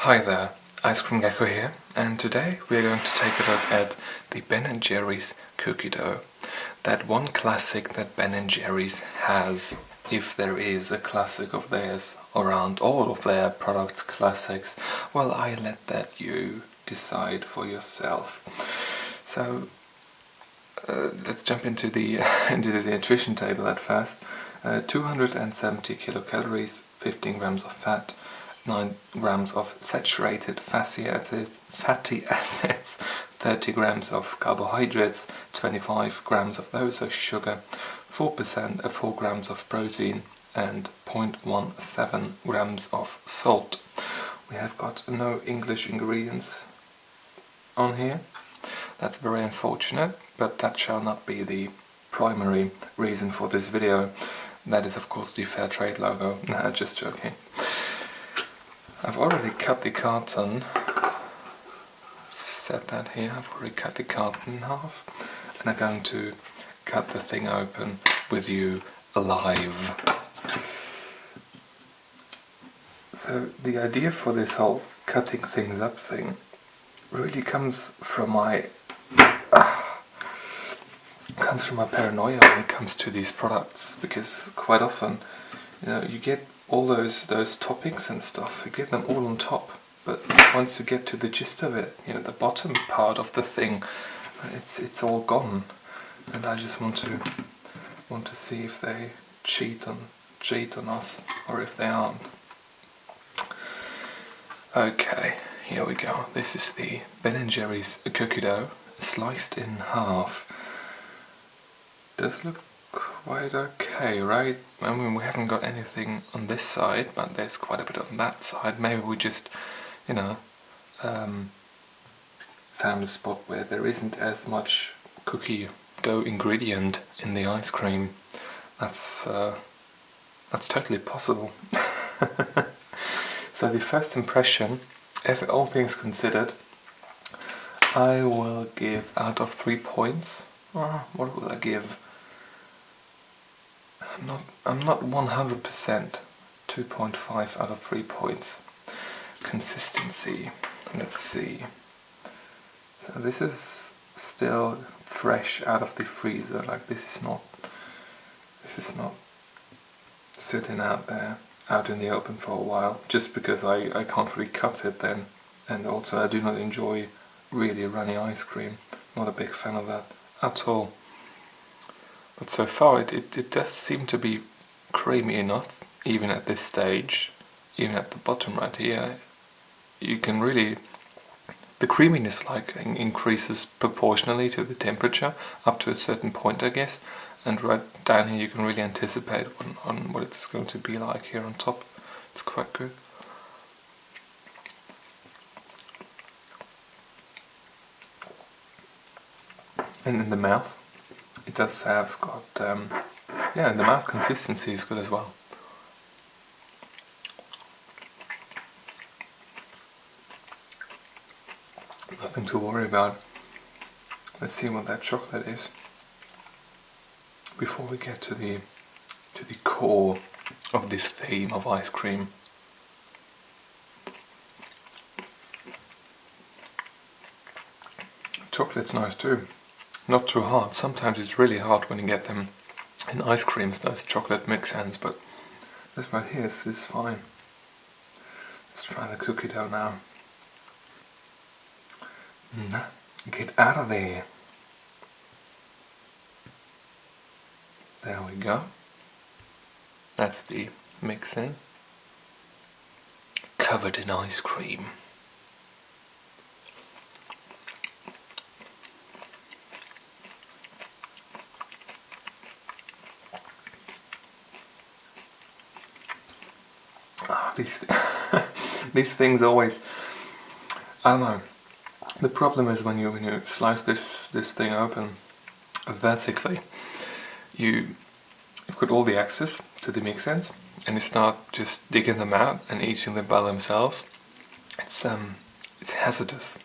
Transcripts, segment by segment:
Hi there, Ice Cream Gecko here, and today we are going to take a look at the Ben & Jerry's cookie dough. That one classic that Ben & Jerry's has, if there is a classic of theirs around all of their product classics. Well, I let that you decide for yourself. So let's jump into the into the nutrition table at first. 270 kilocalories, 15 grams of fat, 9 grams of saturated fatty acids, 30 grams of carbohydrates, 25 grams of those are sugar, 4 grams of protein, and 0.17 grams of salt. We have got no English ingredients on here. That's very unfortunate, but that shall not be the primary reason for this video. That is of course the Fair Trade logo. Nah, just joking. I've already cut the carton. Set that here. I've already cut the carton in half, and I'm going to cut the thing open with you live. So the idea for this whole cutting things up thing really comes from my paranoia when it comes to these products, because quite often, you get all those toppings and stuff, you get them all on top, but once you get to the gist of it, the bottom part of the thing, it's all gone, and I just want to see if they cheat on us or if they aren't. Okay, here we go. This is the Ben & Jerry's cookie dough sliced in half. Does look quite okay, right? I mean, we haven't got anything on this side, but there's quite a bit on that side. Maybe we just, found a spot where there isn't as much cookie dough ingredient in the ice cream. That's totally possible. So the first impression, if all things considered, I will give out of 3 points. What will I give? I'm not 100%. 2.5 out of 3 points. Consistency. Let's see. So this is still fresh out of the freezer. Like this is not sitting out there, out in the open for a while, just because I can't really cut it then, and also I do not enjoy really runny ice cream. Not a big fan of that at all. But so far it does seem to be creamy enough, even at this stage, even at the bottom right here. You can really, the creaminess increases proportionally to the temperature up to a certain point, I guess, and right down here you can really anticipate on what it's going to be like here on top. It's quite good. And in the mouth, it does have got, and the mouth consistency is good as well. Nothing to worry about. Let's see what that chocolate is before we get to the core of this theme of ice cream. Chocolate's nice too. Not too hard. Sometimes it's really hard when you get them in ice creams, those chocolate mix-ins, but this right here is fine. Let's try the cookie dough now. Get out of there. There we go. That's the mix-in. Covered in ice cream. These things always, I don't know. The problem is when you slice this thing open vertically, you've got all the access to the mix-ins, and you start just digging them out and eating them by themselves. It's hazardous.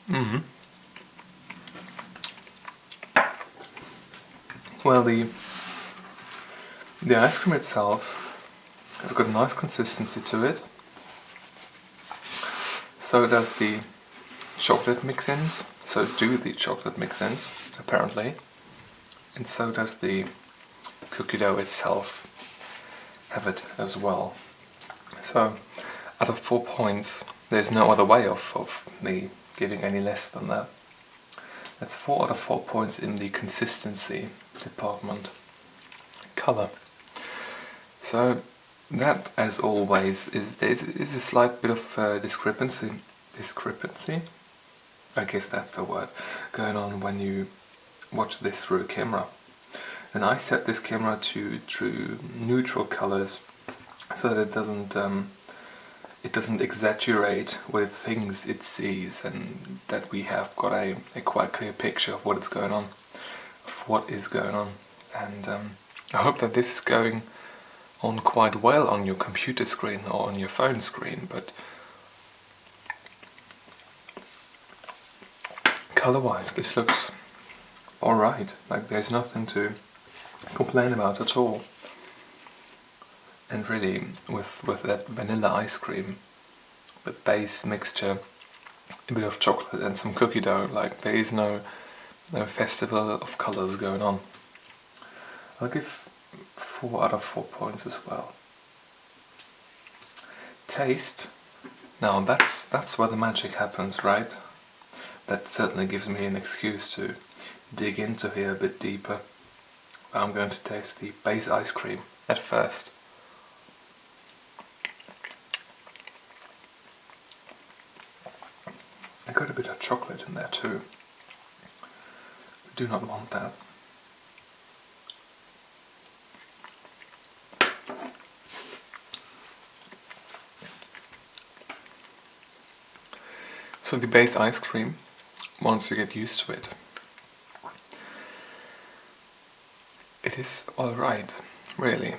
Mm-hmm. Well, the ice cream itself has got a nice consistency to it. So does the chocolate mix-ins. So do the chocolate mix-ins, apparently. And so does the cookie dough itself have it as well. So out of 4 points, there's no other way of me giving any less than that. That's 4 out of 4 points in the consistency department. Color. So that, as always, is a slight bit of discrepancy. I guess that's the word, going on when you watch this through a camera. And I set this camera to neutral colors so that it doesn't exaggerate what things it sees, and that we have got a quite clear picture of what is going on. And I hope that this is going on quite well on your computer screen or on your phone screen, but color-wise this looks alright, like there's nothing to complain about at all. And really, with that vanilla ice cream, the base mixture, a bit of chocolate and some cookie dough, like there is no festival of colors going on. I'll give 4 out of 4 points as well. Taste. Now that's where the magic happens, right? That certainly gives me an excuse to dig into here a bit deeper. I'm going to taste the base ice cream at first. I got a bit of chocolate in there too. We do not want that. So the base ice cream, once you get used to it, it is alright, really.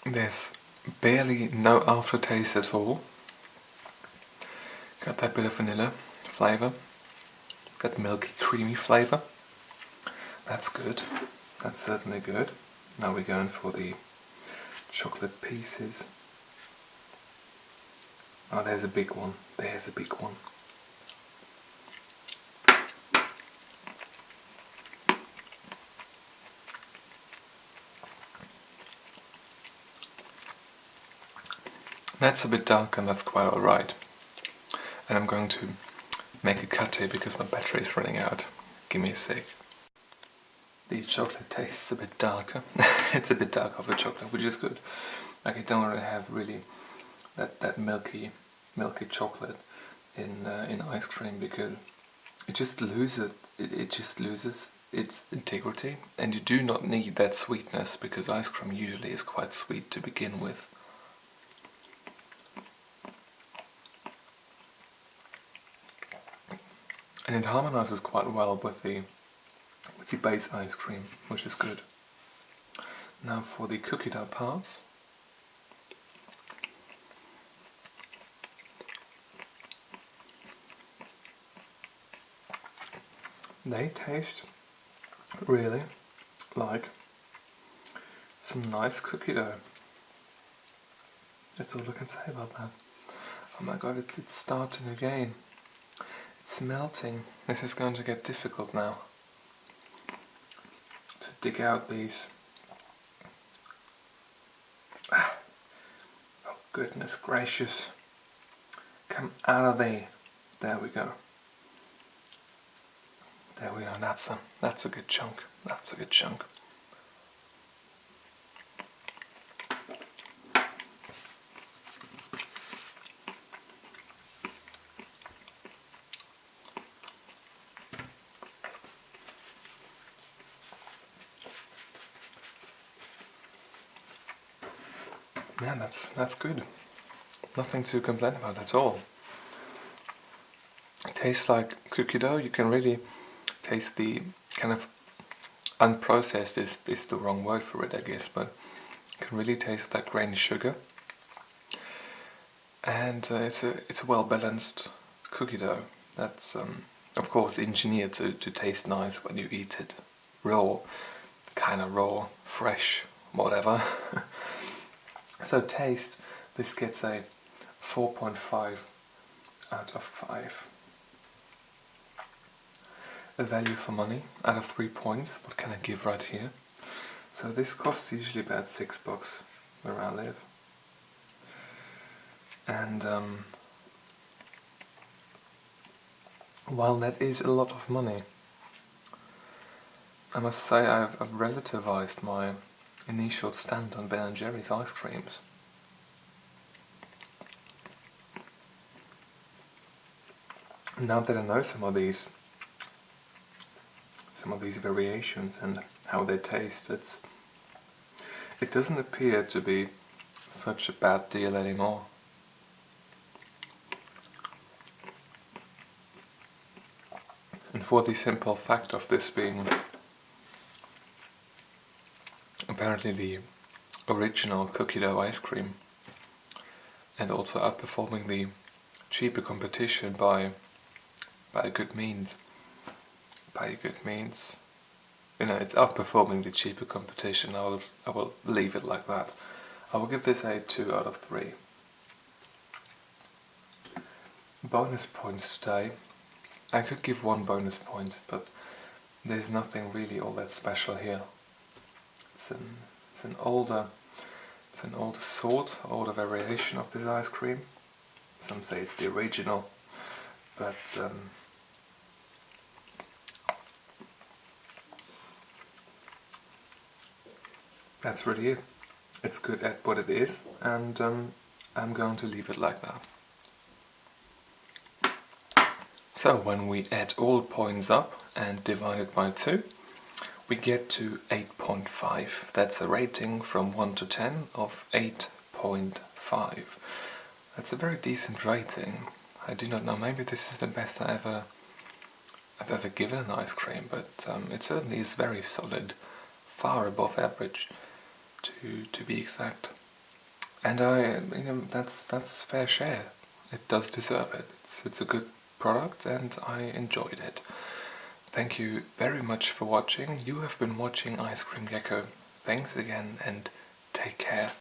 There's barely no aftertaste at all. Got that bit of vanilla flavour, that milky creamy flavour. That's good, that's certainly good. Now we're going for the chocolate pieces. Oh, there's a big one. There's a big one. That's a bit dark, and that's quite alright. And I'm going to make a cut here because my battery is running out. Give me a sec. The chocolate tastes a bit darker. It's a bit darker for chocolate, which is good. Like, I don't want to have really that milky chocolate in ice cream, because it just loses its integrity, and you do not need that sweetness, because ice cream usually is quite sweet to begin with. And it harmonizes quite well with the base ice cream, which is good. Now for the cookie dough parts. They taste really like some nice cookie dough. That's all I can say about that. Oh my god, it's starting again. It's melting. This is going to get difficult now to dig out these. Oh goodness gracious. Come out of there. There we go. There we go. That's a good chunk. That's a good chunk. Yeah, that's good. Nothing to complain about at all. It tastes like cookie dough. You can really taste the kind of unprocessed is the wrong word for it, I guess, but you can really taste that grainy sugar. and it's a well-balanced cookie dough that's of course engineered to taste nice when you eat it raw, kind of raw, fresh, whatever. So taste, this gets a 4.5 out of 5. A value for money out of 3 points. What can I give right here? So this costs usually about $6 where I live. And while that is a lot of money, I must say I've relativized my initial stand on Ben & Jerry's ice creams. Now that I know some of these variations and how they taste, it doesn't appear to be such a bad deal anymore. And for the simple fact of this being apparently the original cookie dough ice cream, and also outperforming the cheaper competition by good means. By good means, you know, it's outperforming the cheaper competition. I will leave it like that. I will give this a 2 out of 3. Bonus points today. I could give 1 bonus point, but there's nothing really all that special here. It's an older older variation of this ice cream. Some say it's the original, but that's really it. It's good at what it is, and I'm going to leave it like that. So when we add all points up and divide it by 2, we get to 8.5. That's a rating from 1 to 10 of 8.5. That's a very decent rating. I do not know, maybe this is the best I've ever given an ice cream, but it certainly is very solid, far above average, to be exact. And that's fair share. It does deserve it. It's a good product, and I enjoyed it. Thank you very much for watching. You have been watching Ice Cream Gecko. Thanks again, and take care.